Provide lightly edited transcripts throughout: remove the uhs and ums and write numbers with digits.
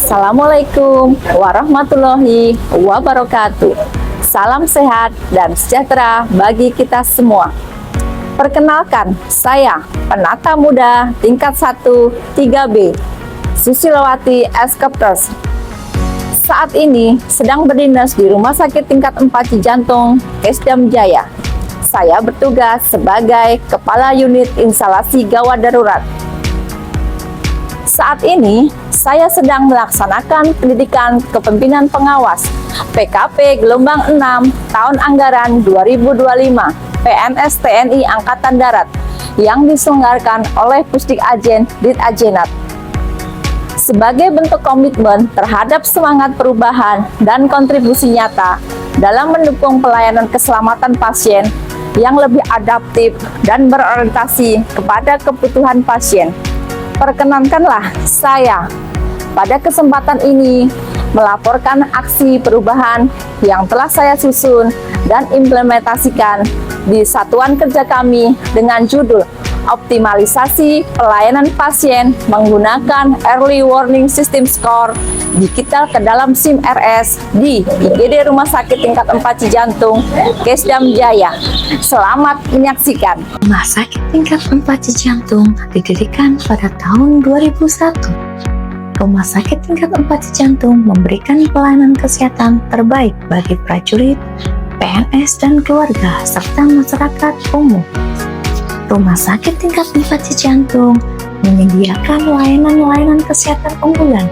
Assalamualaikum warahmatullahi wabarakatuh. Salam sehat dan sejahtera bagi kita semua. Perkenalkan, saya penata muda tingkat 1 3B, Susilowati Eskeptos. Saat ini sedang berdinas di Rumah Sakit Tingkat 4 Cijantung, Kesdam Jaya. Saya bertugas sebagai Kepala Unit Instalasi Gawat Darurat. Saat ini, saya sedang melaksanakan pendidikan kepemimpinan pengawas PKP Gelombang 6 tahun anggaran 2025 PNS TNI Angkatan Darat yang diselenggarakan oleh Pusdik Ajen Ditajenat. Sebagai bentuk komitmen terhadap semangat perubahan dan kontribusi nyata dalam mendukung pelayanan keselamatan pasien yang lebih adaptif dan berorientasi kepada kebutuhan pasien. Perkenankanlah saya pada kesempatan ini melaporkan aksi perubahan yang telah saya susun dan implementasikan di satuan kerja kami dengan judul Optimalisasi Pelayanan Pasien Menggunakan Early Warning System Score Digital ke dalam SIM RS di IGD Rumah Sakit Tingkat 4 Cijantung, Kesdam Jaya. Selamat menyaksikan. Rumah Sakit Tingkat 4 Cijantung didirikan pada tahun 2001. Rumah Sakit Tingkat 4 Cijantung memberikan pelayanan kesehatan terbaik bagi prajurit, PNS dan keluarga, serta masyarakat umum. Rumah Sakit Tingkat 4 Cijantung menyediakan layanan-layanan kesehatan unggulan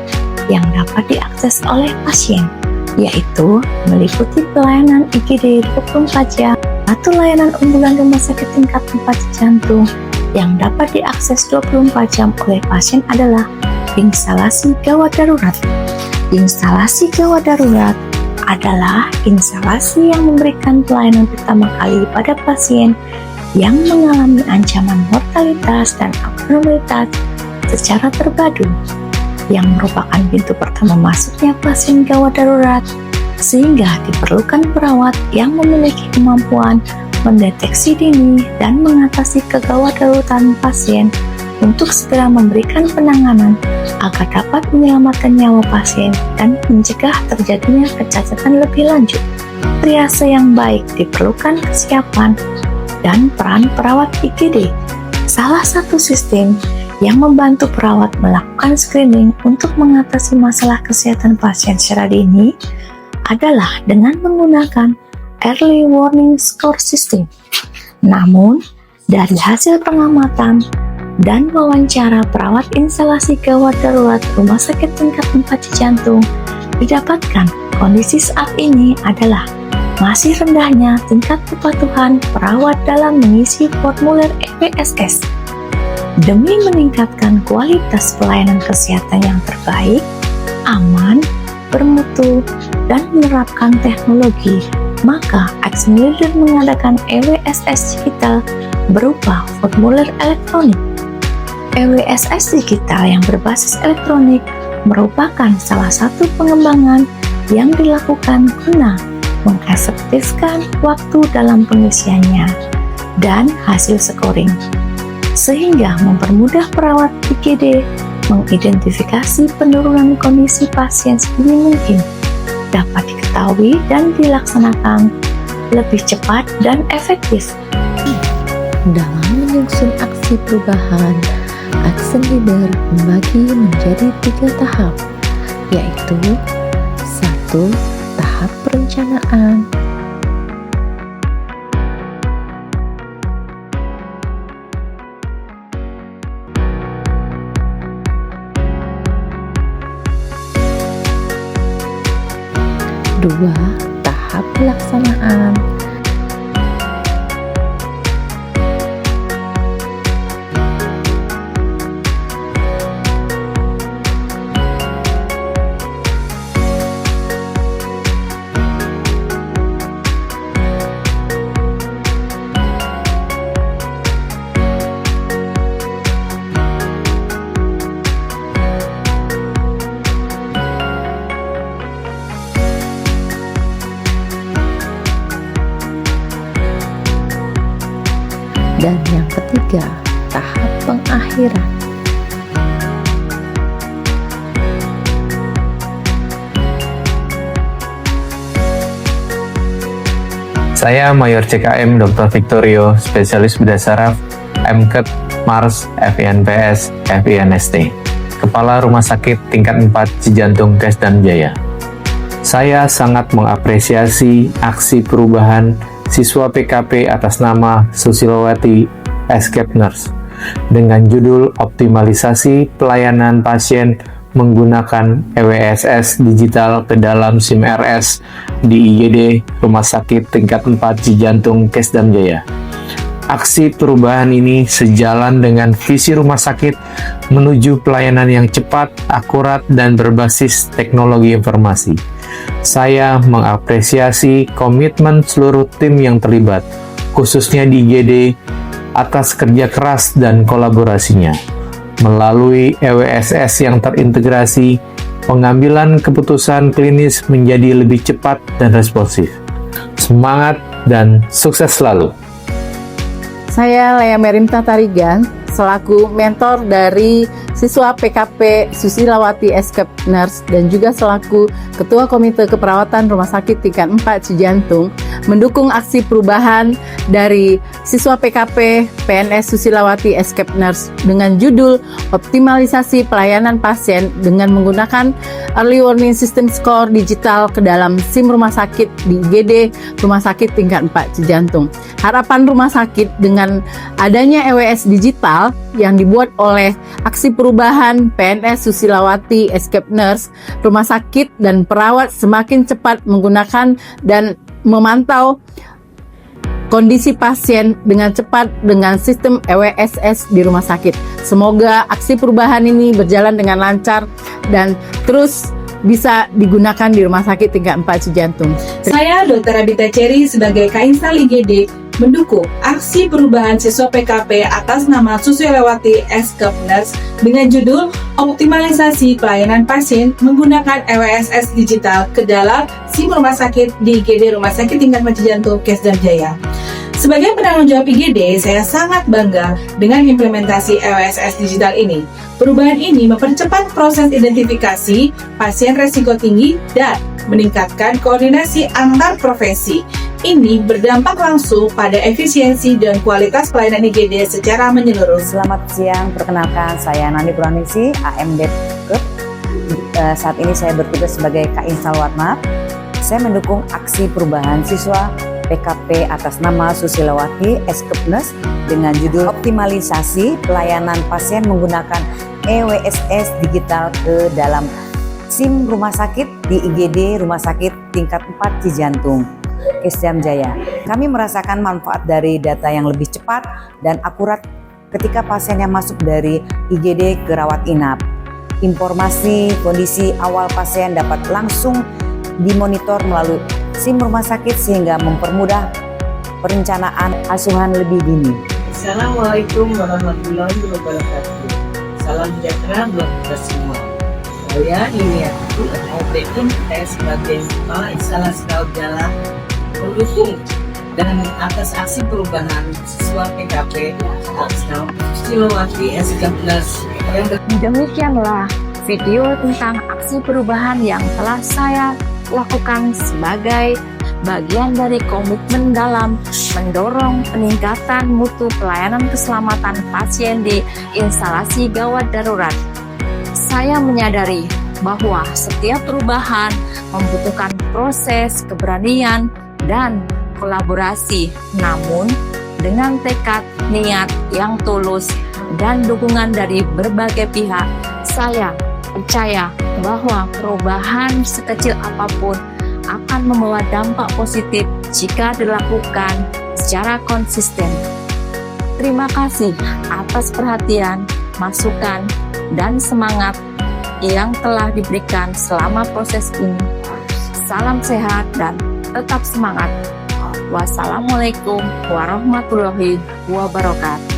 yang dapat diakses oleh pasien, yaitu meliputi pelayanan IGD 24 jam. Satu layanan unggulan Rumah Sakit Tingkat 4 Cijantung yang dapat diakses 24 jam oleh pasien adalah instalasi gawat darurat. Instalasi gawat darurat adalah instalasi yang memberikan pelayanan pertama kali pada pasien yang mengalami ancaman mortalitas dan abnormalitas secara terpadu, yang merupakan pintu pertama masuknya pasien gawat darurat, sehingga diperlukan perawat yang memiliki kemampuan mendeteksi dini dan mengatasi kegawat daruratan pasien untuk segera memberikan penanganan agar dapat menyelamatkan nyawa pasien dan mencegah terjadinya kecacatan lebih lanjut. Triase yang baik diperlukan kesiapan dan peran perawat IGD. Salah satu sistem yang membantu perawat melakukan screening untuk mengatasi masalah kesehatan pasien secara dini adalah dengan menggunakan Early Warning Score System. Namun, dari hasil pengamatan dan wawancara perawat instalasi gawat darurat Rumah Sakit Tingkat 4 Cijantung, didapatkan kondisi saat ini adalah masih rendahnya tingkat kepatuhan perawat dalam mengisi formulir EWSS. Demi meningkatkan kualitas pelayanan kesehatan yang terbaik, aman, bermutu, dan menerapkan teknologi, maka Action Leader mengadakan EWSS digital berupa formulir elektronik. EWSS digital yang berbasis elektronik merupakan salah satu pengembangan yang dilakukan guna mengefektifkan waktu dalam pengisiannya dan hasil scoring, sehingga mempermudah perawat IGD mengidentifikasi penurunan kondisi pasien sedini mungkin dapat diketahui dan dilaksanakan lebih cepat dan efektif. Dalam menyusun aksi perubahan, Action Leader membagi menjadi 3 tahap, yaitu 1. Tahap perencanaan, 2. Tahap pelaksanaan, 3. Tahap pengakhiran. Saya Mayor CKM Dr. Victorio, spesialis bedah saraf, MKet, Mars, FINPS, FINST, Kepala Rumah Sakit Tingkat 4 Cijantung Kesdam Jaya. Saya sangat mengapresiasi aksi perubahan siswa PKP atas nama Susilowati Escape Nurse dengan judul Optimalisasi Pelayanan Pasien menggunakan EWSS digital ke dalam SIM RS di IGD Rumah Sakit Tingkat 4 Cijantung Kesdam Jaya. Aksi perubahan ini sejalan dengan visi rumah sakit menuju pelayanan yang cepat, akurat, dan berbasis teknologi informasi. Saya mengapresiasi komitmen seluruh tim yang terlibat, khususnya di IGD, atas kerja keras dan kolaborasinya. Melalui EWSS yang terintegrasi, pengambilan keputusan klinis menjadi lebih cepat dan responsif. Semangat dan sukses selalu. Saya Lea Merimta Tarigan, selaku mentor dari siswa PKP Susilowati Escape Nurse dan juga selaku Ketua Komite Keperawatan Rumah Sakit Tingkat 4 Cijantung, mendukung aksi perubahan dari siswa PKP PNS Susilowati Escape Nurse dengan judul Optimalisasi Pelayanan Pasien dengan menggunakan Early Warning System Score digital ke dalam SIM rumah sakit di IGD Rumah Sakit Tingkat 4 Cijantung. Harapan rumah sakit dengan adanya EWS digital yang dibuat oleh aksi perubahan PNS Susilowati Escape Nurse, rumah sakit dan perawat semakin cepat menggunakan dan memantau kondisi pasien dengan cepat dengan sistem EWSS di rumah sakit. Semoga aksi perubahan ini berjalan dengan lancar dan terus bisa digunakan di Rumah Sakit Tingkat 4 Cijantung. Saya Dr. Abita Cherry sebagai Kainsal IGD mendukung aksi perubahan siswa PKP atas nama Susilowati Escape Nurse dengan judul Optimalisasi Pelayanan Pasien menggunakan EWSS digital ke dalam SIM rumah sakit di IGD Rumah Sakit Tingkat 4 Cijantung Kesdam Jaya. Sebagai penanggung jawab IGD, saya sangat bangga dengan implementasi EWSS digital ini. Perubahan ini mempercepat proses identifikasi pasien resiko tinggi dan meningkatkan koordinasi antar profesi. Ini berdampak langsung pada efisiensi dan kualitas pelayanan IGD secara menyeluruh. Selamat siang, perkenalkan saya Nani Purwaningsi, AMD Kep. Saat ini saya bertugas sebagai Kainsal Watmar. Saya mendukung aksi perubahan siswa PKP atas nama Susilowati Escape Nurse dengan judul Optimalisasi Pelayanan Pasien menggunakan EWSS digital ke dalam SIM rumah sakit di IGD Rumah Sakit Tingkat 4 Cijantung Kesdam Jaya. Kami merasakan manfaat dari data yang lebih cepat dan akurat ketika pasien yang masuk dari IGD ke rawat inap. Informasi kondisi awal pasien dapat langsung dimonitor melalui SIM rumah sakit sehingga mempermudah perencanaan asuhan lebih dini. Assalamualaikum warahmatullahi wabarakatuh. Salam sejahtera buat kita semua. Saya Lilia Opekin, saya sebagai Kepala Instalasi Rawat Jalan mendukung dan atas aksi perubahan siswa PKP atas nama Susilowati Escape Nurse. Demikianlah video tentang aksi perubahan yang telah saya lakukan sebagai bagian dari komitmen dalam mendorong peningkatan mutu pelayanan keselamatan pasien di instalasi gawat darurat. Saya menyadari bahwa setiap perubahan membutuhkan proses, keberanian, dan kolaborasi. Namun, dengan tekad, niat yang tulus, dan dukungan dari berbagai pihak, saya percaya bahwa perubahan sekecil apapun akan membawa dampak positif jika dilakukan secara konsisten. Terima kasih atas perhatian, masukan, dan semangat yang telah diberikan selama proses ini. Salam sehat dan tetap semangat. Wassalamualaikum warahmatullahi wabarakatuh.